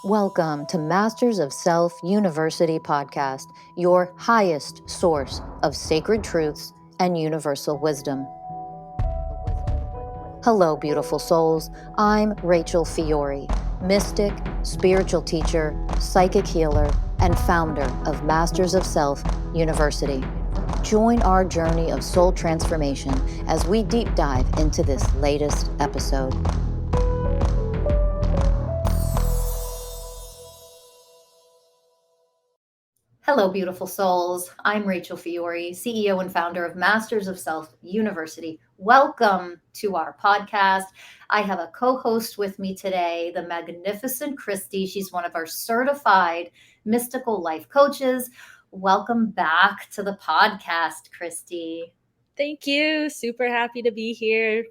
Welcome to Masters of Self University podcast, your highest source of sacred truths and universal wisdom. Hello, beautiful souls. I'm Rachel Fiori, mystic, spiritual teacher, psychic healer, and founder of Masters of Self University. Join our journey of soul transformation as we deep dive into this latest episode. Hello, beautiful souls. I'm Rachel Fiori, CEO and founder of Masters of Self University. Welcome to our podcast. I have a co-host with me today, the magnificent Christie. She's one of our certified mystical life coaches. Welcome back to the podcast, Christie. Thank you. Super happy to be here.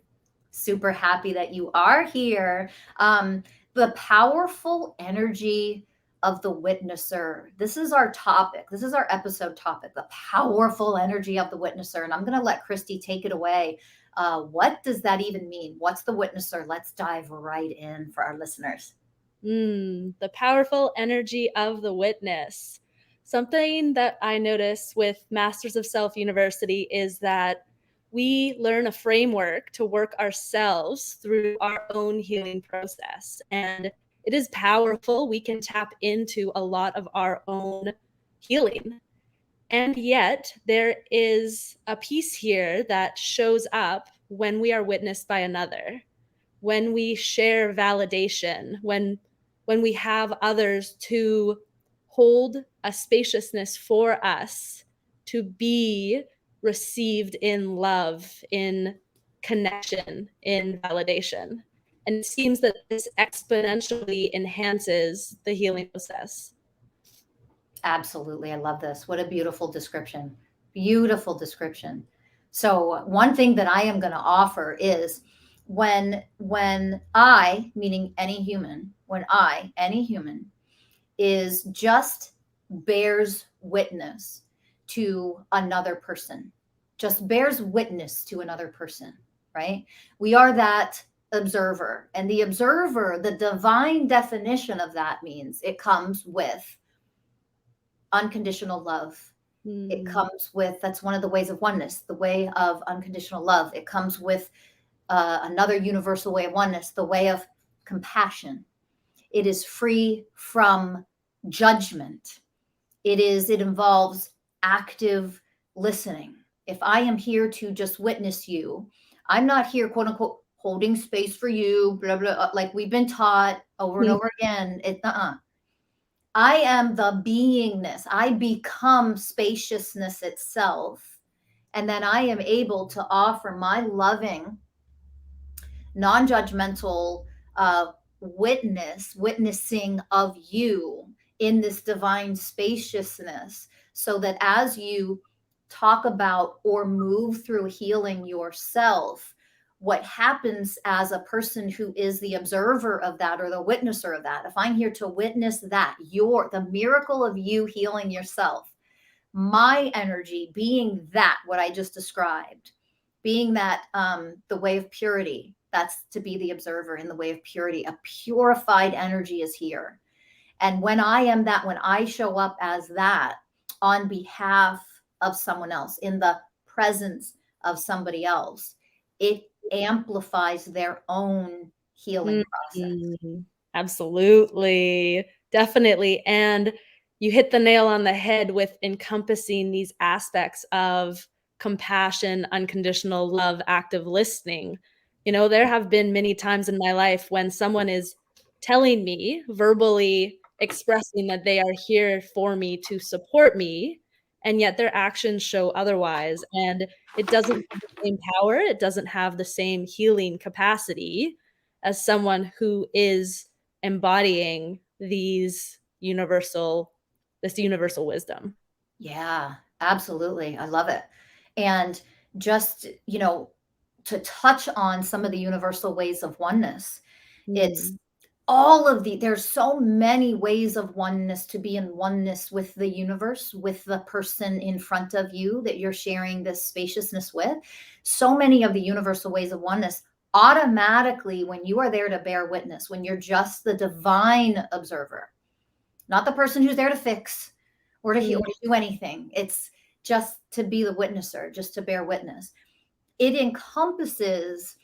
Super happy that you are here. The powerful energy of the witnesser. This is our topic. This is our episode topic, the powerful energy of the witnesser. And I'm going to let Christie take it away. What does that even mean? What's the witnesser? Let's dive right in for our listeners. The powerful energy of the witness. Something that I notice with Masters of Self University is that we learn a framework to work ourselves through our own healing process. And it is powerful. We can tap into a lot of our own healing. And yet there is a piece here that shows up when we are witnessed by another, when we share validation, when we have others to hold a spaciousness for us to be received in love, in connection, in validation. And it seems that this exponentially enhances the healing process. Absolutely. I love this. What a beautiful description. Beautiful description. So one thing that I am going to offer is when I, meaning any human, any human is just bears witness to another person, just bears witness to another person, right? We are that observer. And the observer, the divine definition of that means it comes with unconditional love. It comes with, that's one of the ways of oneness, the way of unconditional love. It comes with another universal way of oneness, the way of compassion. It is free from judgment. It involves active listening. If I am here to just witness you, I'm not here, quote unquote, holding space for you, blah, blah, like we've been taught over and over again. I am the beingness. I become spaciousness itself. And then I am able to offer my loving, non-judgmental witnessing of you in this divine spaciousness, so that as you talk about or move through healing yourself, what happens as a person who is the observer of that or the witnesser of that, if I'm here to witness that, the miracle of you healing yourself, my energy being that, what I just described, being that the way of purity, that's to be the observer in the way of purity. A purified energy is here. And when I am that, when I show up as that on behalf of someone else, in the presence of somebody else, it amplifies their own healing process. Absolutely. Definitely. And you hit the nail on the head with encompassing these aspects of compassion, unconditional love, active listening. You know, there have been many times in my life when someone is telling me, verbally expressing that they are here for me to support me, and yet their actions show otherwise. And it doesn't have the same power, it doesn't have the same healing capacity as someone who is embodying this universal wisdom. Yeah, absolutely. I love it. And just, to touch on some of the universal ways of oneness, it's there's so many ways of oneness, to be in oneness with the universe, with the person in front of you that you're sharing this spaciousness with. So many of the universal ways of oneness automatically, when you are there to bear witness, when you're just the divine observer, not the person who's there to fix or to heal or to do anything, it's just to be the witnesser, just to bear witness. It encompasses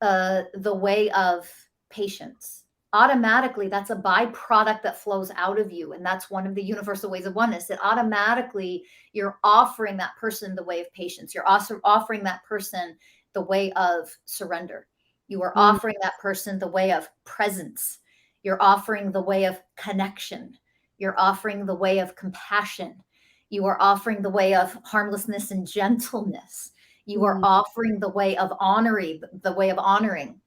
the way of patience. Automatically, that's a byproduct that flows out of you. And that's one of the universal ways of oneness, that automatically you're offering that person the way of patience. You're also offering that person the way of surrender. You are offering that person the way of presence. You're offering the way of connection. You're offering the way of compassion. You are offering the way of harmlessness and gentleness. You are offering the way of honoring, the way of honoring,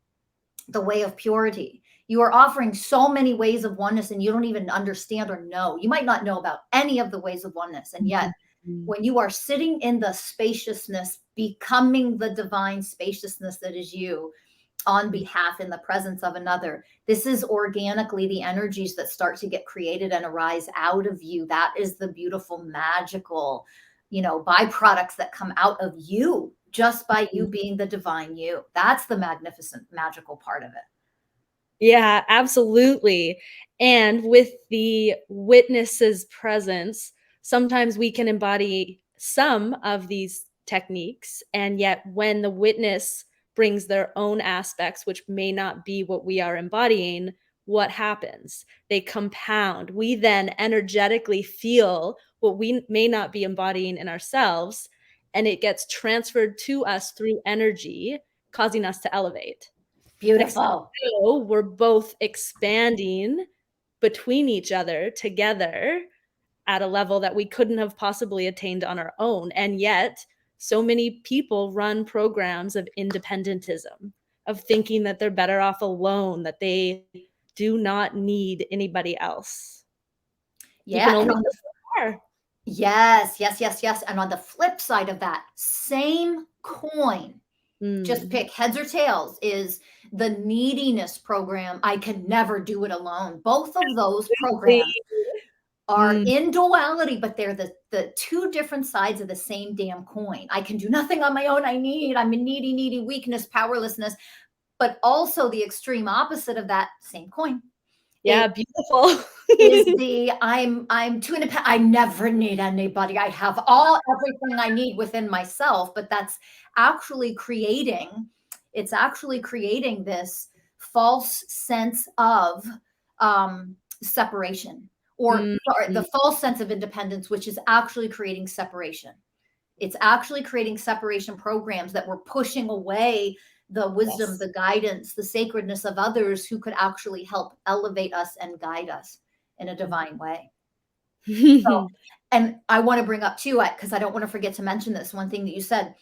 the way of purity. You are offering so many ways of oneness, and you don't even understand or know. You might not know about any of the ways of oneness. And yet, when you are sitting in the spaciousness, becoming the divine spaciousness that is you on behalf in the presence of another, this is organically the energies that start to get created and arise out of you. That is the beautiful, magical, byproducts that come out of you just by you being the divine you. That's the magnificent, magical part of it. Yeah, absolutely. And with the witness's presence, sometimes we can embody some of these techniques. And yet, when the witness brings their own aspects, which may not be what we are embodying, what happens? They compound. We then energetically feel what we may not be embodying in ourselves, and it gets transferred to us through energy, causing us to elevate. Beautiful. So we're both expanding between each other together at a level that we couldn't have possibly attained on our own. And yet, so many people run programs of independentism, of thinking that they're better off alone, that they do not need anybody else. You can Yeah. only go so far. Yes. And on the flip side of that same coin, just pick heads or tails, is the neediness program. I can never do it alone. Both of those programs are in duality, but they're the two different sides of the same damn coin. I can do nothing on my own. I'm in needy, weakness, powerlessness, but also the extreme opposite of that same coin. Yeah, beautiful. Is the I'm too independent. I never need anybody. I have everything I need within myself. But that's actually creating, it's actually creating this false sense of separation, or sorry, the false sense of independence, which is actually creating separation. It's actually creating separation programs that we're pushing away the wisdom, the guidance, the sacredness of others who could actually help elevate us and guide us in a divine way. So, and I want to bring up too, because I don't want to forget to mention this one thing that you said.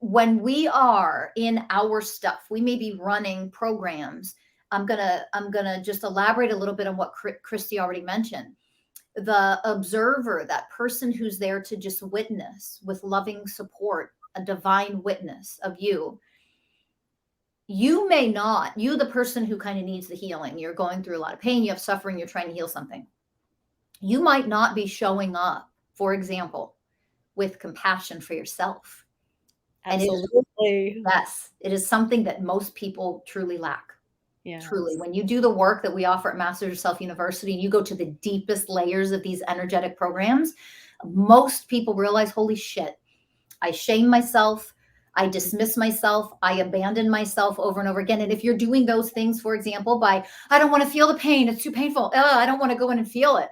When we are in our stuff, we may be running programs. I'm gonna just elaborate a little bit on what Christie already mentioned. The observer, that person who's there to just witness with loving support, a divine witness of you. You may not, you, the person who kind of needs the healing, you're going through a lot of pain, you have suffering, you're trying to heal something. You might not be showing up, for example, with compassion for yourself. Absolutely. Yes, it is something that most people truly lack. Yes. Truly, when you do the work that we offer at Masters of Self University and you go to the deepest layers of these energetic programs, most people realize, holy shit, I shame myself, I dismiss myself, I abandon myself over and over again. And if you're doing those things, for example, by, I don't want to feel the pain, it's too painful, I don't want to go in and feel it,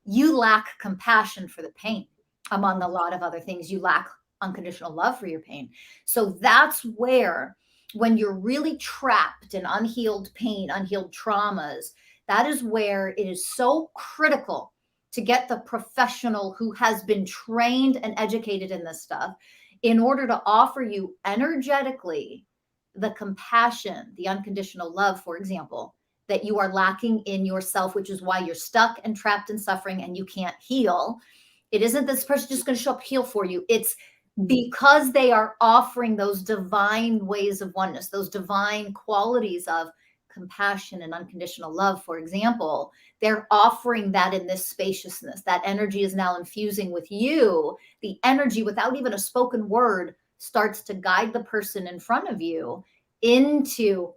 you lack compassion for the pain, among a lot of other things. You lack unconditional love for your pain. So that's where, when you're really trapped in unhealed pain, unhealed traumas, that is where it is so critical to get the professional who has been trained and educated in this stuff in order to offer you energetically the compassion, the unconditional love, for example, that you are lacking in yourself, which is why you're stuck and trapped in suffering and you can't heal. It isn't this person just going to show up heal for you. It's because they are offering those divine ways of oneness, those divine qualities of compassion and unconditional love, for example. They're offering that in this spaciousness. That energy is now infusing with you. The energy, without even a spoken word, starts to guide the person in front of you into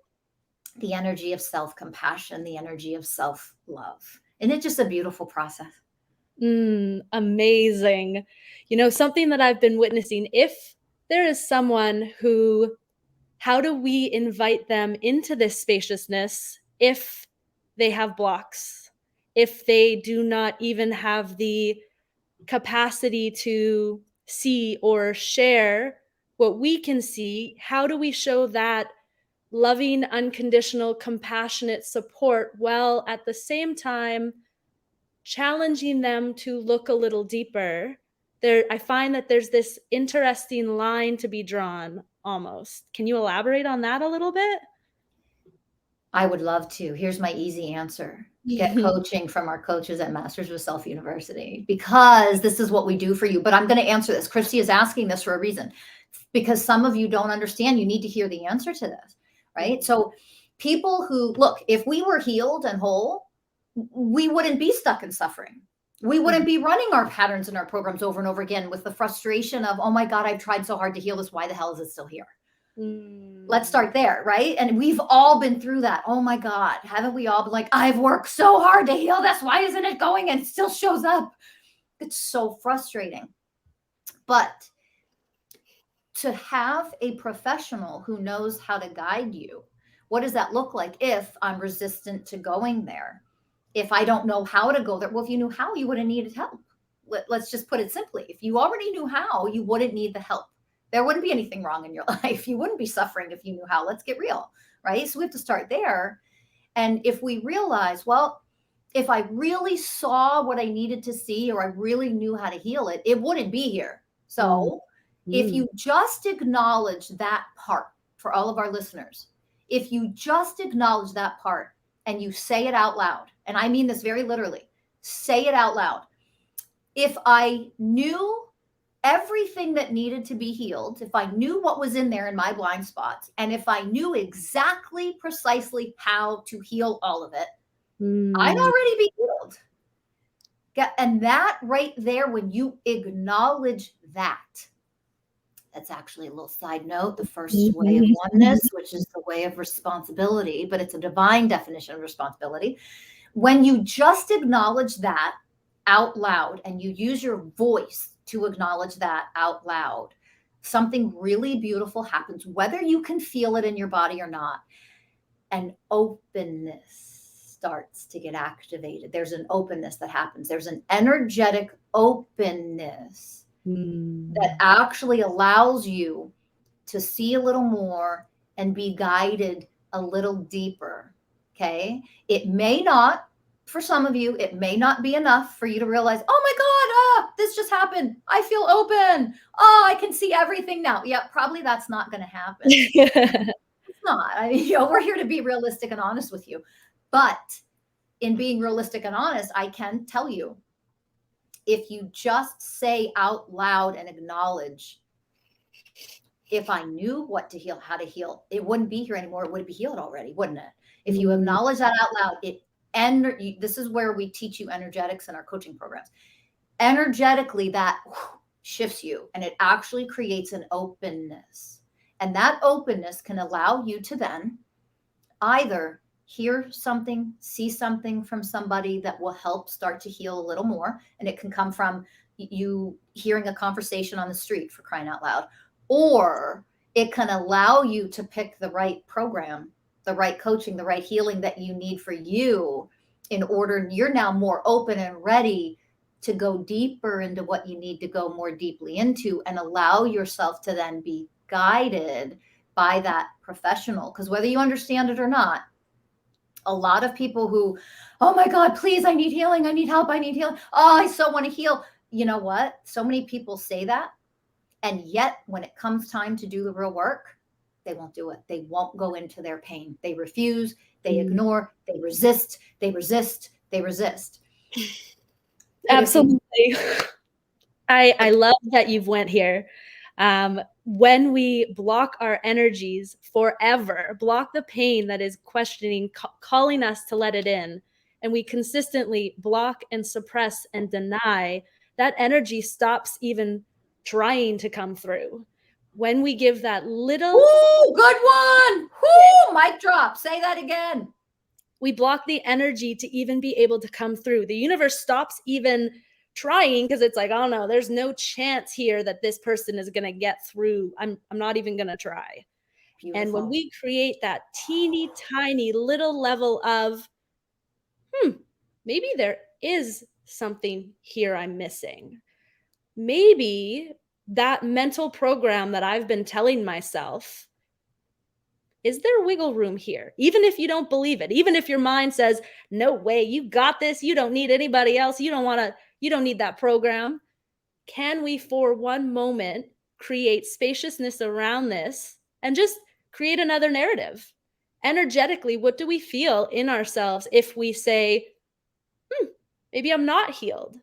the energy of self-compassion, the energy of self-love. And it's just a beautiful process. Amazing. Something that I've been witnessing, if there is someone who, how do we invite them into this spaciousness if they have blocks, if they do not even have the capacity to see or share what we can see? How do we show that loving, unconditional, compassionate support while at the same time challenging them to look a little deeper? I find that there's this interesting line to be drawn almost. Can you elaborate on that a little bit? I would love to. Here's my easy answer. Get coaching from our coaches at Masters of Self University, because this is what we do for you. But I'm going to answer this. Christy is asking this for a reason, because some of you don't understand. You need to hear the answer to this, right? So people who, look, if we were healed and whole, we wouldn't be stuck in suffering. We wouldn't be running our patterns and our programs over and over again with the frustration of, oh my God, I've tried so hard to heal this. Why the hell is it still here? Let's start there, right? And we've all been through that. Oh my God, haven't we all been like, I've worked so hard to heal this. Why isn't it going? And it still shows up. It's so frustrating. But to have a professional who knows how to guide you, what does that look like if I'm resistant to going there? If I don't know how to go there? Well, if you knew how, you wouldn't need help. Let's just put it simply. If you already knew how, you wouldn't need the help. There wouldn't be anything wrong in your life. You wouldn't be suffering if you knew how. Let's get real, right? So we have to start there. And if we realize, well, if I really saw what I needed to see, or I really knew how to heal it, it wouldn't be here. So if you just acknowledge that part, for all of our listeners, if you just acknowledge that part and you say it out loud, and I mean this very literally, say it out loud. If I knew everything that needed to be healed, if I knew what was in there in my blind spots, and if I knew exactly, precisely how to heal all of it, I'd already be healed. And that right there, when you acknowledge that, that's actually a little side note, the first way of oneness, which is the way of responsibility, but it's a divine definition of responsibility. When you just acknowledge that out loud, and you use your voice to acknowledge that out loud, something really beautiful happens, whether you can feel it in your body or not. An openness starts to get activated. There's an openness that happens. There's an energetic openness that actually allows you to see a little more and be guided a little deeper. Okay. It may not, for some of you, it may not be enough for you to realize, oh my God, this just happened. I feel open. Oh, I can see everything now. Yeah, probably that's not going to happen. It's not. I mean, we're here to be realistic and honest with you. But in being realistic and honest, I can tell you, if you just say out loud and acknowledge, if I knew what to heal, how to heal, it wouldn't be here anymore. It would be healed already, wouldn't it? If you acknowledge that out loud, this is where we teach you energetics in our coaching programs. Energetically, that shifts you, and it actually creates an openness. And that openness can allow you to then either hear something, see something from somebody that will help start to heal a little more. And it can come from you hearing a conversation on the street, for crying out loud, or it can allow you to pick the right program, the right coaching, the right healing that you need for you, in order you're now more open and ready to go deeper into what you need to go more deeply into, and allow yourself to then be guided by that professional. Because whether you understand it or not, a lot of people who, oh my God, please, I need healing. I need help. I need healing. Oh, I so want to heal. You know what? So many people say that. And yet when it comes time to do the real work, they won't do it. They won't go into their pain. They refuse, they ignore, they resist, they resist, they resist. Absolutely. I love that you've went here. When we block our energies forever, block the pain that is questioning, calling us to let it in, and we consistently block and suppress and deny, that energy stops even trying to come through. when we give that little... Ooh, good one. Ooh, mic drop. Say that again. We block the energy to even be able to come through. The universe stops even trying because it's like, oh no, there's no chance here that this person is going to get through. I'm not even going to try. Beautiful. And when we create that teeny tiny little level of, maybe there is something here I'm missing. Maybe that mental program that I've been telling myself, is there wiggle room here? Even if you don't believe it, even if your mind says, no way, you got this, you don't need anybody else, you don't need that program. Can we, for one moment, create spaciousness around this and just create another narrative? Energetically, what do we feel in ourselves if we say, maybe I'm not healed?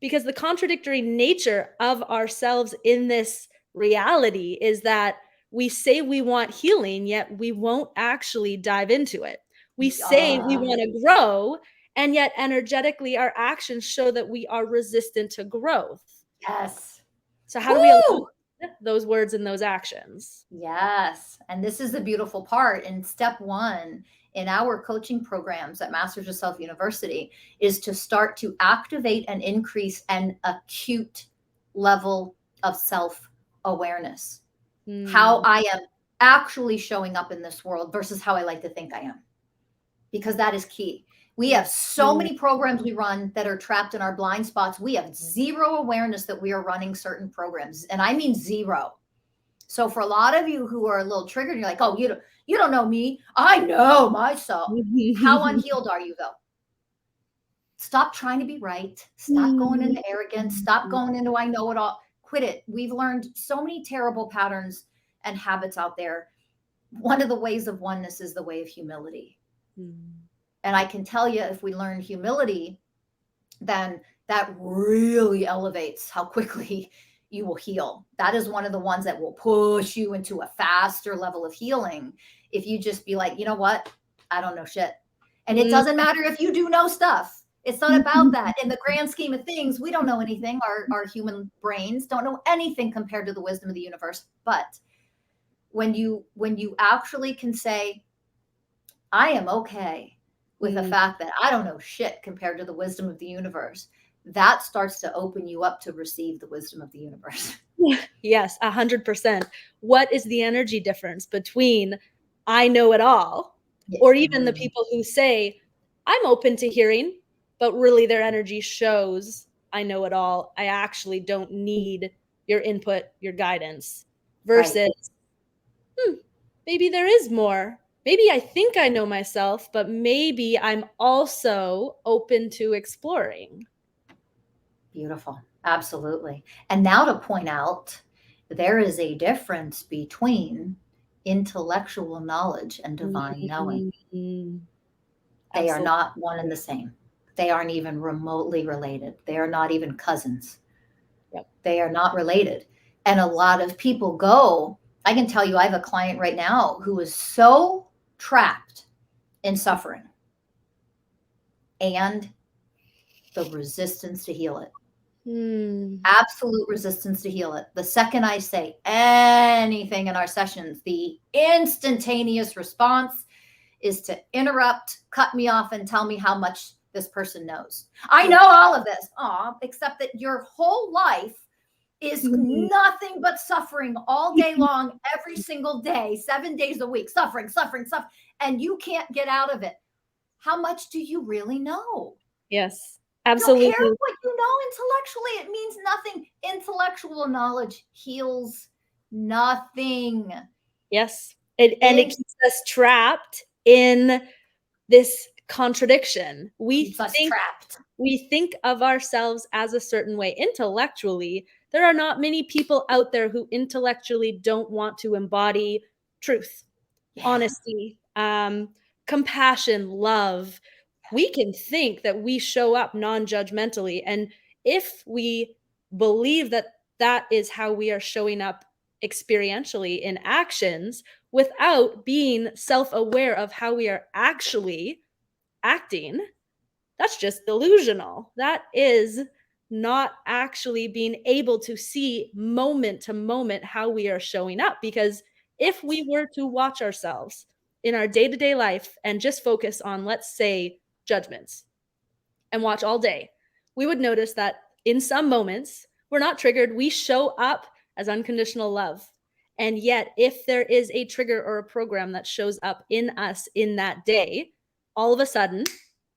Because the contradictory nature of ourselves in this reality is that we say we want healing, yet we won't actually dive into it. We say we want to grow, and yet energetically our actions show that we are resistant to growth. Yes. So how do we align those words and those actions? Yes. And this is the beautiful part. In step one in our coaching programs at Masters of Self University is to start to activate and increase an acute level of self-awareness. How I am actually showing up in this world versus how I like to think I am. Because that is key. We have so many programs we run that are trapped in our blind spots. We have zero awareness that we are running certain programs. And I mean zero. So for a lot of you who are a little triggered, you're like, oh, you don't know me. I know myself. How unhealed are you though? Stop trying to be right. Stop going into arrogance. Stop going into I know it all. Quit it. We've learned so many terrible patterns and habits out there. One of the ways of oneness is the way of humility. And I can tell you, if we learn humility, then that really elevates how quickly you will heal. That is one of the ones that will push you into a faster level of healing. If you just be like, you know what? I don't know shit. And it doesn't matter if you do know stuff. It's not about that. In the grand scheme of things, we don't know anything. Our human brains don't know anything compared to the wisdom of the universe. But when you actually can say, I am okay with the fact that I don't know shit compared to the wisdom of the universe, that starts to open you up to receive the wisdom of the universe. Yes, 100%. What is the energy difference between I know it all, or even the people who say, I'm open to hearing, but really their energy shows I know it all. I actually don't need your input, your guidance, versus maybe there is more. Maybe I think I know myself, but maybe I'm also open to exploring. Beautiful. Absolutely. And now to point out, there is a difference between intellectual knowledge and divine knowing. They are not one and the same. They aren't even remotely related. They are not even cousins. They are not related. And a lot of people go, I can tell you, I have a client right now who is so trapped in suffering and the resistance to heal it. Absolute resistance to heal it. The second I say anything in our sessions, the instantaneous response is to interrupt, cut me off, and tell me how much this person knows. I know all of this, except that your whole life is nothing but suffering all day long, every single day, 7 days a week, suffering, and you can't get out of it. How much do you really know? Yes, absolutely. Don't care what you know intellectually. It means nothing. Intellectual knowledge heals nothing. Yes. And it keeps us trapped in this contradiction. We think of ourselves as a certain way intellectually. There are not many people out there who intellectually don't want to embody truth, honesty, compassion, love. We can think that we show up non-judgmentally. And if we believe that that is how we are showing up experientially in actions without being self-aware of how we are actually acting, that's just delusional. That is not actually being able to see moment to moment how we are showing up. Because if we were to watch ourselves in our day-to-day life and just focus on, let's say, judgments, and watch all day, we would notice that in some moments we're not triggered. We show up as unconditional love. And yet, if there is a trigger or a program that shows up in us in that day, all of a sudden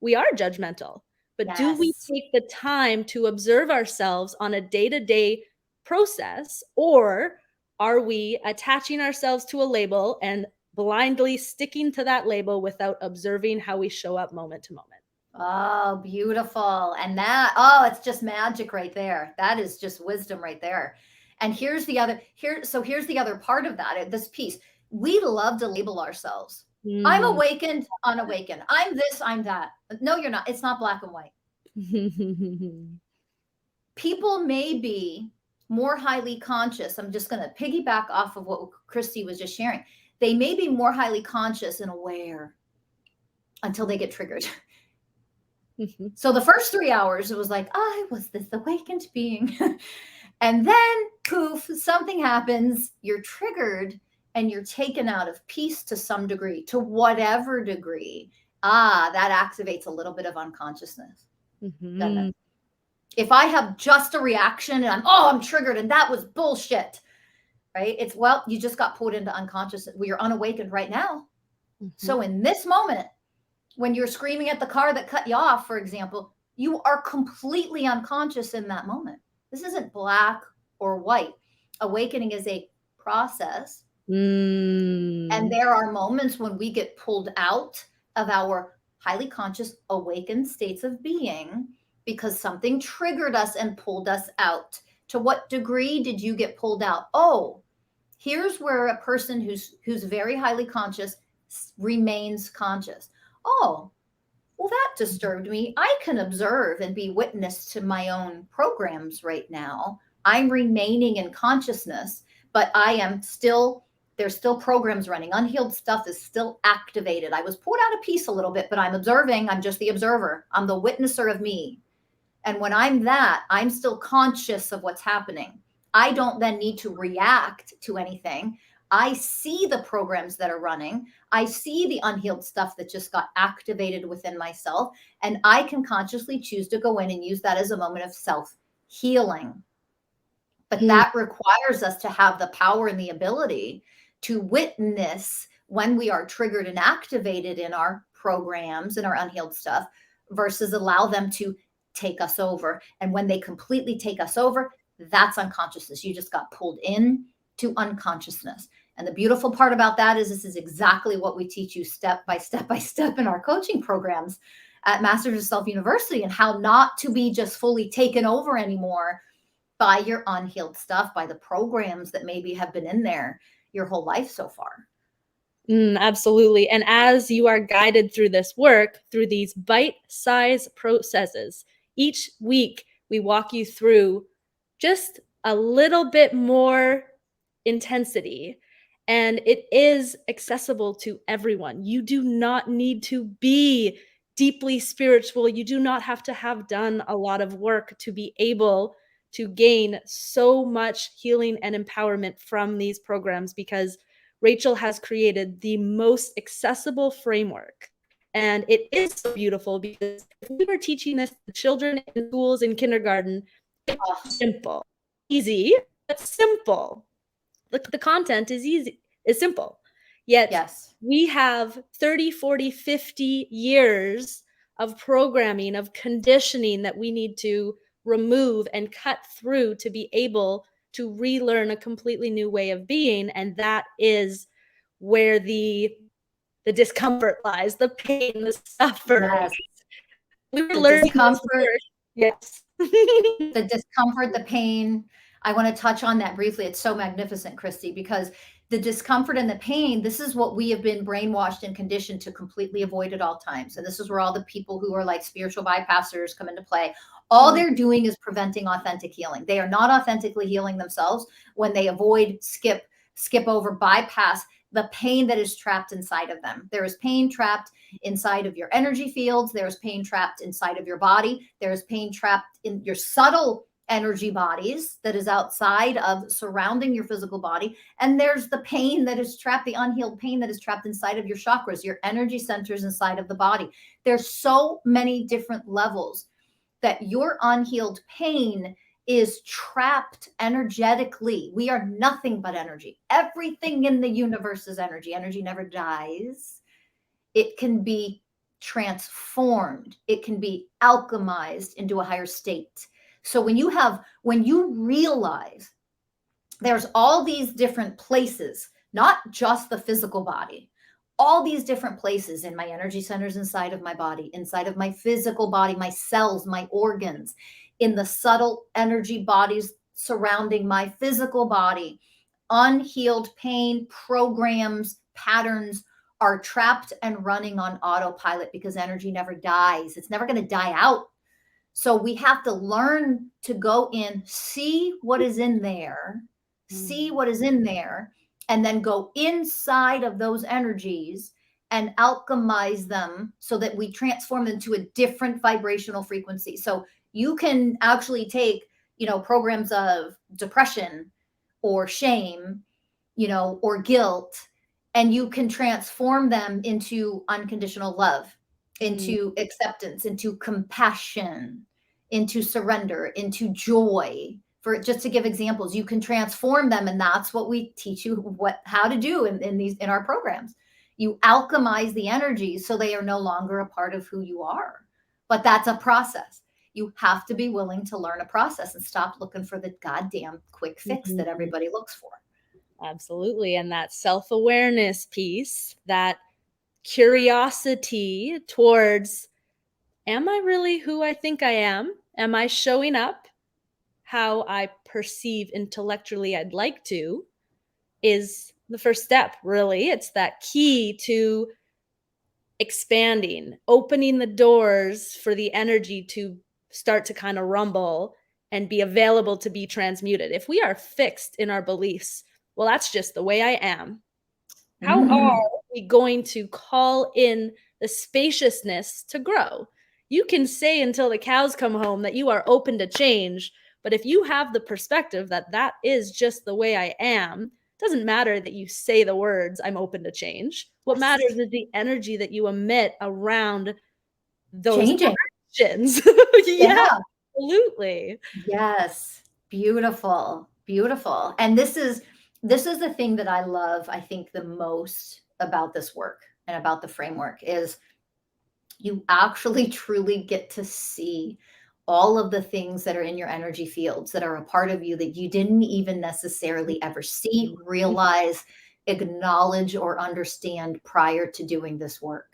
we are judgmental. But do we Yes. take the time to observe ourselves on a day-to-day process, or are we attaching ourselves to a label and blindly sticking to that label without observing how we show up moment to moment? Oh, beautiful. And that, oh, it's just magic right there. That is just wisdom right there. And here's the other here's the other part of that, this piece. We love to label ourselves. I'm Mm. awakened, unawakened. I'm this, I'm that. No, you're not. It's not black and white. People may be more highly conscious. I'm just going to piggyback off of what Christy was just sharing. They may be more highly conscious and aware until they get triggered. So the first 3 hours, it was like, I was this awakened being. And then, poof, something happens. You're triggered and you're taken out of peace to some degree, to whatever degree. That activates a little bit of unconsciousness, doesn't it? If I have just a reaction and I'm triggered and that was bullshit, right? It's, well, you just got pulled into unconsciousness. Well, you're unawakened right now. So in this moment, when you're screaming at the car that cut you off, for example, you are completely unconscious in that moment. This isn't black or white. Awakening is a process. And there are moments when we get pulled out of our highly conscious, awakened states of being because something triggered us and pulled us out. To what degree did you get pulled out? Oh, here's where a person who's very highly conscious remains conscious. Oh, well, that disturbed me. I can observe and be witness to my own programs right now. I'm remaining in consciousness, but there's still programs running. Unhealed stuff is still activated. I was pulled out of peace a little bit, but I'm observing. I'm just the observer. I'm the witnesser of me. And when I'm still conscious of what's happening. I don't then need to react to anything. I see the programs that are running. I see the unhealed stuff that just got activated within myself. And I can consciously choose to go in and use that as a moment of self-healing. But that requires us to have the power and the ability to witness when we are triggered and activated in our programs and our unhealed stuff versus allow them to take us over. And when they completely take us over, that's unconsciousness. You just got pulled in to unconsciousness. And the beautiful part about that is this is exactly what we teach you step by step in our coaching programs at Masters of Self University, and how not to be just fully taken over anymore by your unhealed stuff, by the programs that maybe have been in there your whole life so far. Absolutely. And as you are guided through this work, through these bite-sized processes, each week we walk you through just a little bit more intensity. And it is accessible to everyone. You do not need to be deeply spiritual. You do not have to have done a lot of work to be able to gain so much healing and empowerment from these programs, because Rachel has created the most accessible framework. And it is so beautiful because if we were teaching this to children in schools in kindergarten, it's simple, easy, but simple. The content is easy, is simple. Yet yes, we have 30, 40, 50 years of programming, of conditioning that we need to remove and cut through to be able to relearn a completely new way of being. And that is where the discomfort lies, the pain, the suffering. yes. We were The learning discomfort, yes. the discomfort, the pain. I want to touch on that briefly. It's so magnificent, Christy, because the discomfort and the pain, this is what we have been brainwashed and conditioned to completely avoid at all times. And this is where all the people who are like spiritual bypassers come into play. All they're doing is preventing authentic healing. They are not authentically healing themselves when they avoid, skip over, bypass the pain that is trapped inside of them. There is pain trapped inside of your energy fields. There's pain trapped inside of your body. There's pain trapped in your subtle energy bodies that is outside of surrounding your physical body. And there's the pain that is trapped, the unhealed pain that is trapped inside of your chakras, your energy centers inside of the body. There's so many different levels that your unhealed pain is trapped energetically. We are nothing but energy. Everything in the universe is energy. Energy never dies. It can be transformed. It can be alchemized into a higher state. So when you realize there's all these different places, not just the physical body, all these different places in my energy centers inside of my body, inside of my physical body, my cells, my organs, in the subtle energy bodies surrounding my physical body, unhealed pain, programs, patterns are trapped and running on autopilot because energy never dies. It's never going to die out. So we have to learn to go in, see what is in there, and then go inside of those energies and alchemize them so that we transform them to a different vibrational frequency. So you can actually take, programs of depression or shame, or guilt, and you can transform them into unconditional love, into acceptance, into compassion, into surrender, into joy. For just to give examples, you can transform them, and that's what we teach you how to do in our programs. You alchemize the energies so they are no longer a part of who you are. But that's a process. You have to be willing to learn a process and stop looking for the goddamn quick fix that everybody looks for. Absolutely. And that self-awareness piece, that curiosity towards, am I really who I think I am? Am I showing up how I perceive intellectually I'd like to, is the first step, really. It's that key to expanding, opening the doors for the energy to start to kind of rumble and be available to be transmuted. If we are fixed in our beliefs, well, that's just the way I am. How are we going to call in the spaciousness to grow? You can say until the cows come home that you are open to change, but if you have the perspective that that is just the way I am, it doesn't matter that you say the words, I'm open to change. What matters is the energy that you emit around those actions. Yeah, absolutely. Yes. Beautiful. Beautiful. And this is the thing that I love, I think, the most about this work and about the framework is you actually truly get to see all of the things that are in your energy fields that are a part of you that you didn't even necessarily ever see, realize, acknowledge, or understand prior to doing this work.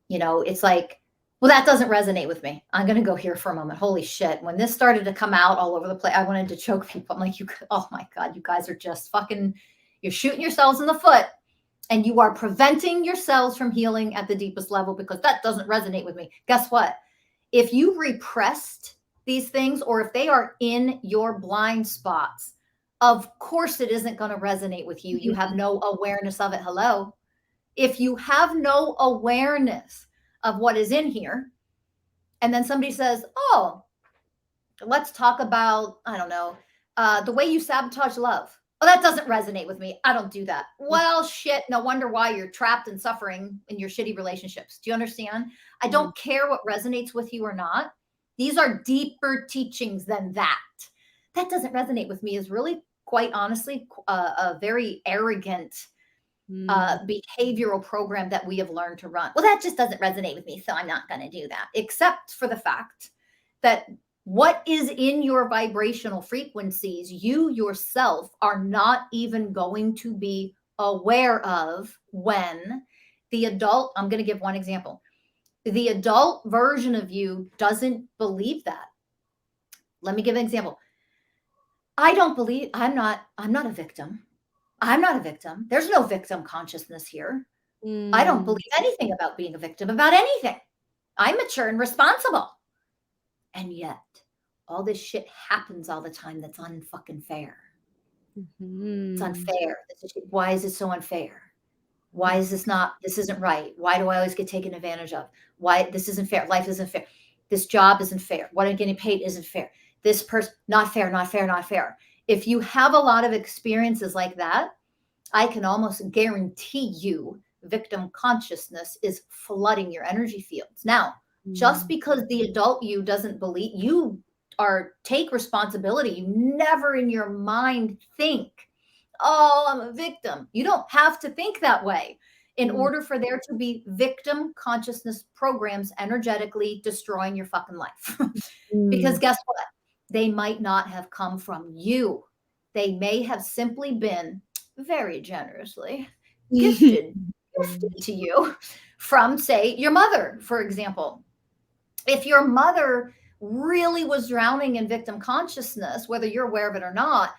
It's like, well, that doesn't resonate with me. I'm going to go here for a moment. Holy shit. When this started to come out all over the place, I wanted to choke people. I'm like, oh my God, you guys are just fucking, you're shooting yourselves in the foot, and you are preventing yourselves from healing at the deepest level because that doesn't resonate with me. Guess what? If you repressed these things, or if they are in your blind spots, of course it isn't going to resonate with you. You have no awareness of it. Hello. If you have no awareness of what is in here, and then somebody says, oh, let's talk about, I don't know, the way you sabotage love. Oh, that doesn't resonate with me. I don't do that. Well, shit, no wonder why you're trapped and suffering in your shitty relationships. Do you understand? I don't care what resonates with you or not. These are deeper teachings than that. That doesn't resonate with me is really, quite honestly, a very arrogant behavioral program that we have learned to run. Well, that just doesn't resonate with me, so I'm not going to do that, except for the fact that what is in your vibrational frequencies, you yourself are not even going to be aware of when the adult, I'm going to give one example. The adult version of you doesn't believe that. Let me give an example. I'm not a victim. I'm not a victim. There's no victim consciousness here. I don't believe anything about being a victim, about anything. I'm mature and responsible. And yet, all this shit happens all the time that's unfucking fair. It's Mhm. unfair. Why is it so unfair? Why is this isn't right? Why do I always get taken advantage of? Why this isn't fair? Life isn't fair. This job isn't fair. What I'm getting paid isn't fair. This person, not fair, not fair, not fair. If you have a lot of experiences like that, I can almost guarantee you victim consciousness is flooding your energy fields. Now, just Mm. because the adult you doesn't believe you are take responsibility, you never in your mind think, oh, I'm a victim. You don't have to think that way in Mm. order for there to be victim consciousness programs energetically destroying your fucking life. Because Mm. guess what? They might not have come from you. They may have simply been very generously gifted to you from, say, your mother, for example. If your mother really was drowning in victim consciousness, whether you're aware of it or not,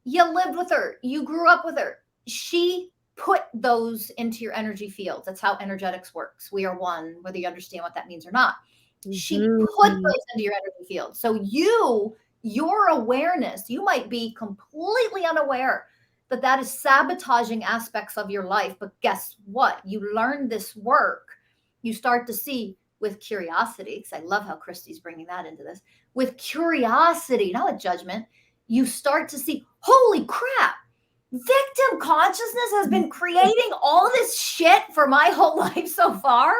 you lived with her, you grew up with her. She put those into your energy fields. That's how energetics works. We are one, whether you understand what that means or not. She put Mhm. those into your energy field. So your awareness, you might be completely unaware that that is sabotaging aspects of your life. But guess what? You learn this work. You start to see with curiosity, because I love how Christie's bringing that into this. With curiosity, not with judgment, you start to see, holy crap, victim consciousness has been creating all this shit for my whole life so far.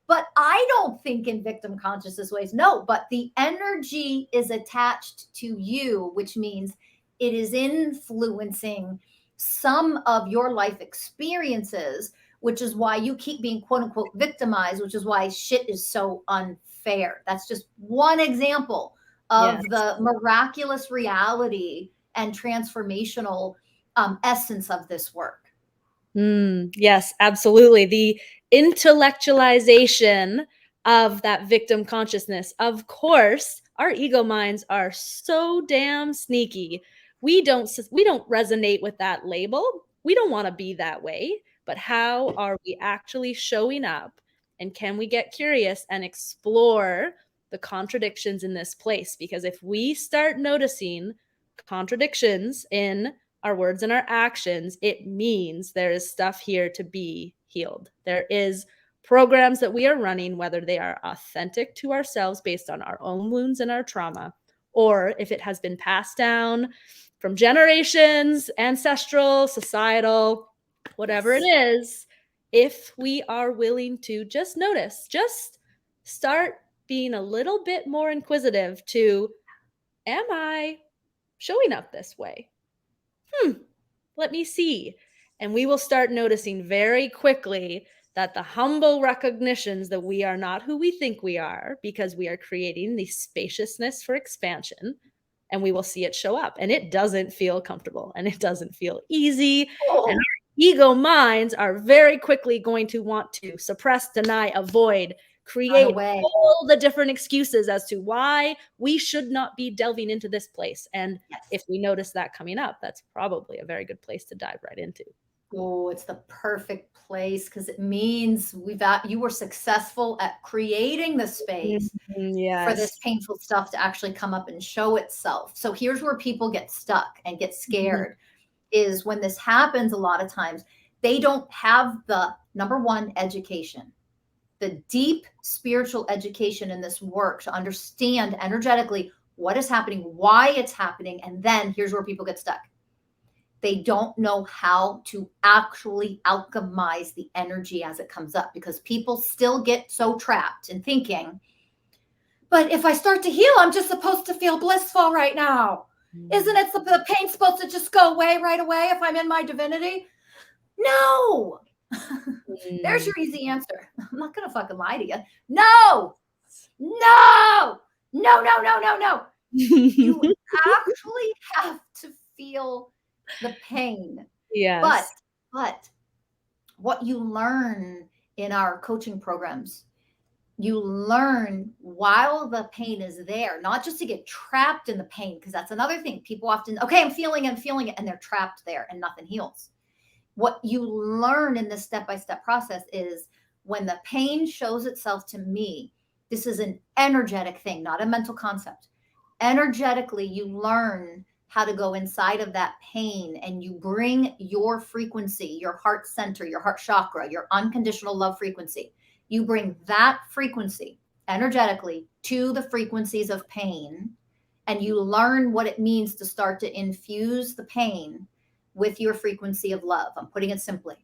But I don't think in victim consciousness ways. No, but the energy is attached to you, which means it is influencing some of your life experiences, which is why you keep being quote unquote victimized, which is why shit is so unfair. That's just one example Yes. of the miraculous reality and transformational essence of this work. Yes, absolutely. The intellectualization of that victim consciousness. Of course, our ego minds are so damn sneaky. We don't resonate with that label. We don't want to be that way. But how are we actually showing up? And can we get curious and explore the contradictions in this place? Because if we start noticing contradictions in our words and our actions, it means there is stuff here to be healed. There is programs that we are running, whether they are authentic to ourselves based on our own wounds and our trauma, or if it has been passed down from generations, ancestral, societal, whatever it Yes. is, if we are willing to just notice, just start being a little bit more inquisitive to, am I showing up this way? Let me see. And we will start noticing very quickly that the humble recognitions that we are not who we think we are, because we are creating the spaciousness for expansion, and we will see it show up. And it doesn't feel comfortable and it doesn't feel easy. And Oh, our ego minds are very quickly going to want to suppress, deny, avoid, run create away. all the different excuses as to why we should not be delving into this place. And Yes. if we notice that coming up, that's probably a very good place to dive right into. Oh, it's the perfect place because it means you were successful at creating the space for this Yes. painful stuff to actually come up and show itself. So here's where people get stuck and get Mhm. scared is when this happens a lot of times, they don't have the number one education, the deep spiritual education in this work to understand energetically what is happening, why it's happening. And then here's where people get stuck. They don't know how to actually alchemize the energy as it comes up because people still get so trapped in thinking, but if I start to heal, I'm just supposed to feel blissful right now. Isn't Mm. it the pain supposed to just go away right away if I'm in my divinity? No. There's Mm. your easy answer. I'm not going to fucking lie to you. No, no, no, no, no, no, no. You actually have to feel the pain. But, Yes. but what you learn in our coaching programs, you learn while the pain is there, not just to get trapped in the pain, because that's another thing. People often, okay, I'm feeling it, and they're trapped there and nothing heals. What you learn in this step-by-step process is when the pain shows itself to me, this is an energetic thing, not a mental concept. Energetically, you learn how to go inside of that pain, and you bring your frequency, your heart center, your heart chakra, your unconditional love frequency, you bring that frequency energetically to the frequencies of pain, and you learn what it means to start to infuse the pain with your frequency of love. I'm putting it simply.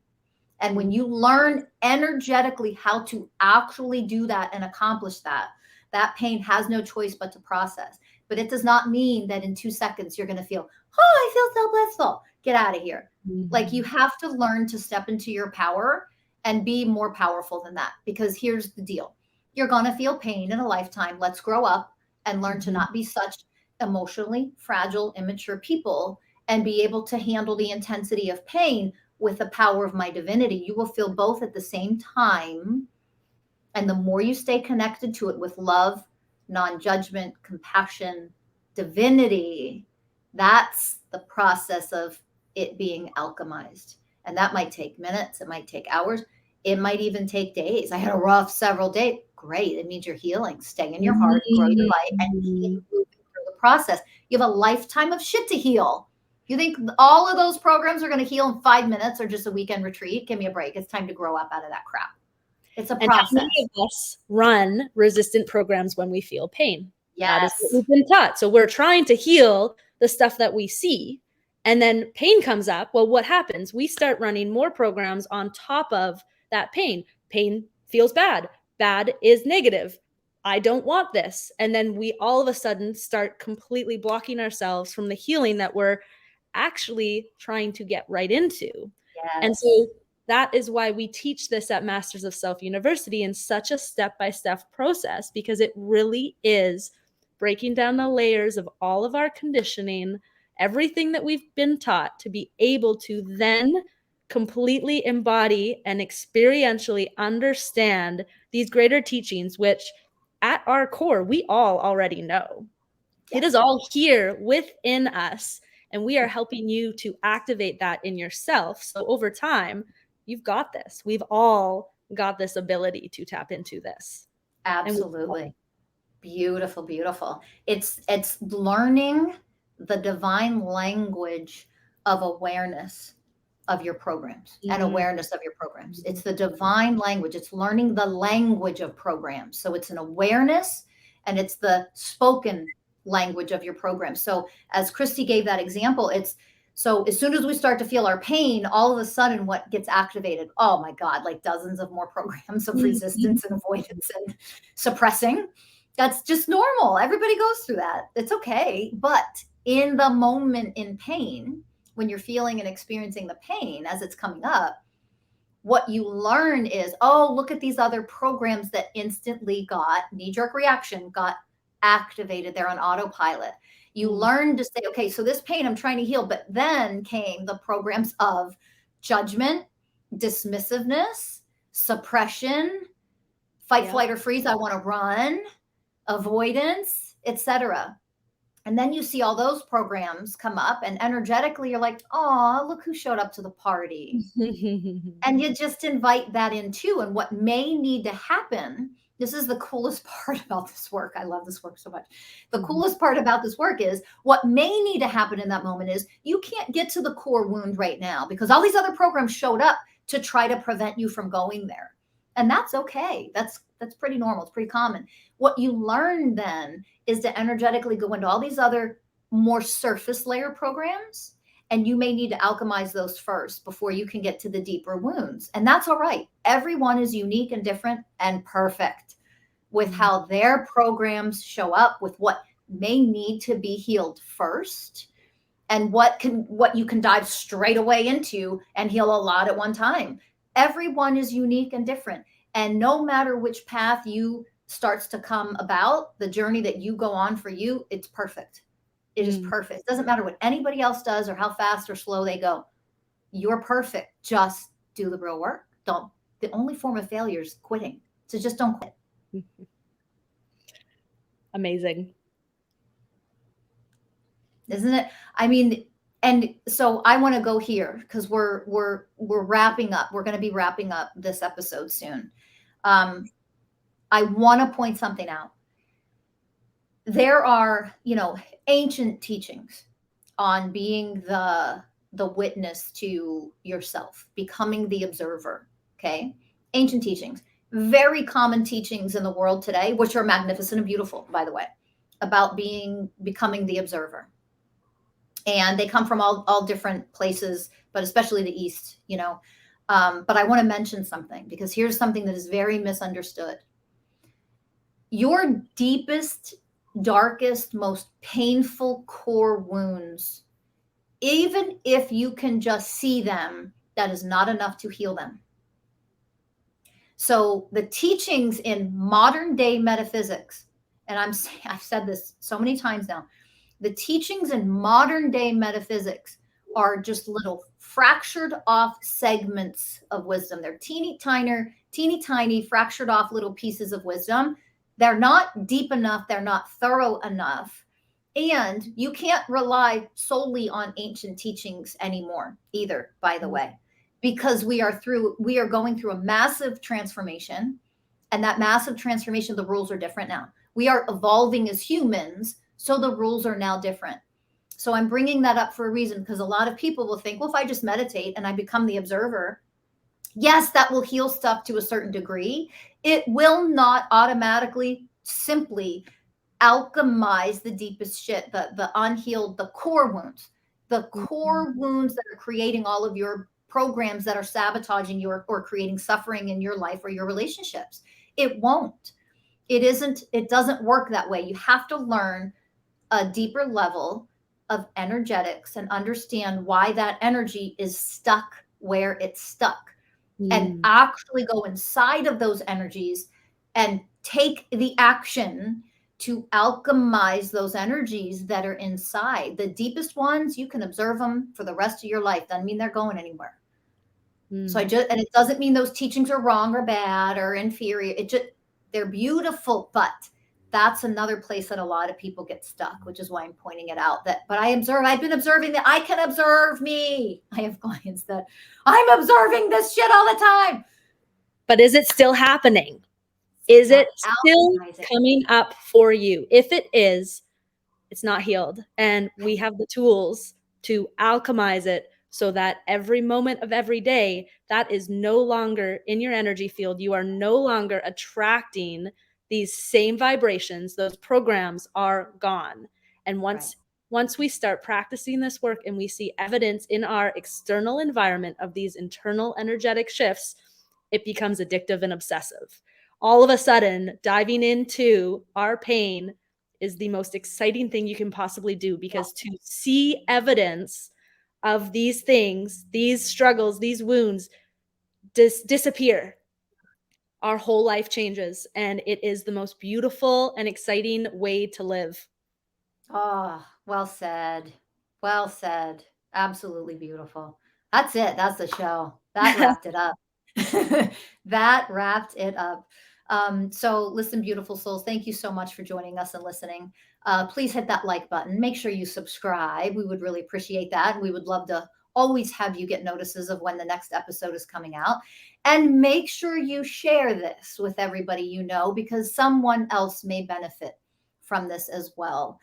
And when you learn energetically how to actually do that and accomplish that, that pain has no choice but to process. But it does not mean that in 2 seconds you're going to feel, oh, I feel so blissful. Get out of here. Like, you have to learn to step into your power and be more powerful than that. Because here's the deal. You're going to feel pain in a lifetime. Let's grow up and learn to not be such emotionally fragile, immature people, and be able to handle the intensity of pain with the power of my divinity. You will feel both at the same time. And the more you stay connected to it with love, non-judgment, compassion, divinity, that's the process of it being alchemized. And that might take minutes. It might take hours. It might even take days. I had a rough several days. Great. It means you're healing. Stay in your heart, grow your light, and keep moving through the process. You have a lifetime of shit to heal. You think all of those programs are going to heal in 5 minutes or just a weekend retreat? Give me a break. It's time to grow up out of that crap. It's a process. And how many of us run resistant programs when we feel pain? Yes. That is what we've been taught. So we're trying to heal the stuff that we see, and then pain comes up. Well, what happens? We start running more programs on top of that pain. Pain feels bad. Bad is negative. I don't want this. And then we all of a sudden start completely blocking ourselves from the healing that we're actually trying to get right into. Yes. And so that is why we teach this at Masters of Self University in such a step-by-step process, because it really is breaking down the layers of all of our conditioning, everything that we've been taught, to be able to then completely embody and experientially understand these greater teachings, which at our core, we all already know. It is all here within us, and we are helping you to activate that in yourself. So over time, you've got this. We've all got this ability to tap into this. Absolutely. Beautiful, beautiful. It's learning the divine language of awareness of your programs and awareness of your programs. It's the divine language. It's learning the language of programs. So it's an awareness, and it's the spoken language of your program. So as Christie gave that example, it's so as soon as we start to feel our pain, all of a sudden what gets activated? Oh my God, like dozens of more programs of resistance and avoidance and suppressing. That's just normal. Everybody goes through that. It's okay. But in the moment in pain, when you're feeling and experiencing the pain as it's coming up, what you learn is, oh, look at these other programs that instantly got knee-jerk reaction, got activated. They're on autopilot. You learn to say, okay, so this pain I'm trying to heal, but then came the programs of judgment, dismissiveness, suppression, fight, flight, or freeze. I want to run, avoidance, etc. And then you see all those programs come up, and energetically you're like, oh, look who showed up to the party. And you just invite that in too. And what may need to happen, this is the coolest part about this work. I love this work so much. The coolest part about this work is what may need to happen in that moment is you can't get to the core wound right now because all these other programs showed up to try to prevent you from going there. And that's okay. That's pretty normal. It's pretty common. What you learn then is to energetically go into all these other more surface layer programs, and you may need to alchemize those first before you can get to the deeper wounds. And that's all right. Everyone is unique and different and perfect with how their programs show up, with what may need to be healed first, and what you can dive straight away into and heal a lot at one time. Everyone is unique and different. And no matter which path you starts to come about, the journey that you go on for you, it's perfect. It is perfect. It doesn't matter what anybody else does or how fast or slow they go. You're perfect. Just do the real work. Don't. The only form of failure is quitting. So just don't quit. Amazing. Isn't it? I mean, and so I want to go here because we're wrapping up. We're going to be wrapping up this episode soon. I want to point something out. There are, ancient teachings on being the witness to yourself, becoming the observer. Okay. Ancient teachings, very common teachings in the world today, which are magnificent and beautiful, by the way, about becoming the observer. And they come from all different places, but especially the East, you know. But I want to mention something, because here's something that is very misunderstood. Your deepest, darkest, most painful core wounds, even if you can just see them, that is not enough to heal them. So the teachings in modern day metaphysics, and I've said this so many times now, the teachings in modern day metaphysics are just little fractured off segments of wisdom. They're teeny tiny fractured off little pieces of wisdom. They're not deep enough. They're not thorough enough. And you can't rely solely on ancient teachings anymore either, by the way, because we are going through a massive transformation. And that massive transformation, the rules are different now. We are evolving as humans, so the rules are now different. So I'm bringing that up for a reason, because a lot of people will think, well, if I just meditate and I become the observer, yes, that will heal stuff to a certain degree. It will not automatically simply alchemize the deepest shit, the unhealed, the core wounds, that are creating all of your programs that are sabotaging you or creating suffering in your life or your relationships. It won't. It doesn't work that way. You have to learn a deeper level of energetics and understand why that energy is stuck where it's stuck, and actually go inside of those energies and take the action to alchemize those energies that are inside. The deepest ones, you can observe them for the rest of your life. Doesn't mean they're going anywhere. So and it doesn't mean those teachings are wrong or bad or inferior. They're beautiful, but that's another place that a lot of people get stuck, which is why I'm pointing it out. I've been observing that I can observe me. I have clients that I'm observing this shit all the time. But is it still happening? Is it still coming up for you? If it is, it's not healed. And we have the tools to alchemize it so that every moment of every day, that is no longer in your energy field. You are no longer attracting these same vibrations. Those programs are gone. And once we start practicing this work and we see evidence in our external environment of these internal energetic shifts, it becomes addictive and obsessive. All of a sudden, diving into our pain is the most exciting thing you can possibly do, because to see evidence of these things, these struggles, these wounds disappear, our whole life changes, and it is the most beautiful and exciting way to live. Oh, well said. Well said. Absolutely beautiful. That's it. That's the show. That wrapped it up. That wrapped it up. So listen, beautiful souls, thank you so much for joining us and listening. Please hit that like button. Make sure you subscribe. We would really appreciate that. We would love to always have you get notices of when the next episode is coming out. And make sure you share this with everybody you know, because someone else may benefit from this as well.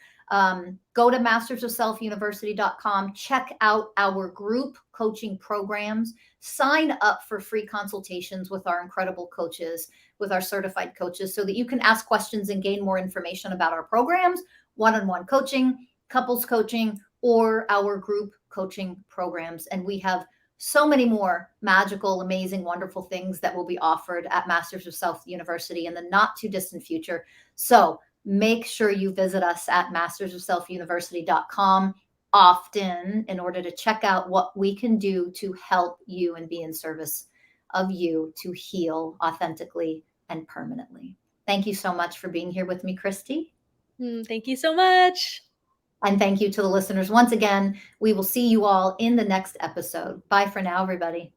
Go to mastersofselfuniversity.com, check out our group coaching programs, sign up for free consultations with our incredible coaches, with our certified coaches, so that you can ask questions and gain more information about our programs, one-on-one coaching, couples coaching, or our group coaching programs. And we have so many more magical, amazing, wonderful things that will be offered at Masters of Self University in the not too distant future. So make sure you visit us at mastersofselfuniversity.com often in order to check out what we can do to help you and be in service of you to heal authentically and permanently. Thank you so much for being here with me, Christie. Thank you so much. And thank you to the listeners. Once again, we will see you all in the next episode. Bye for now, everybody.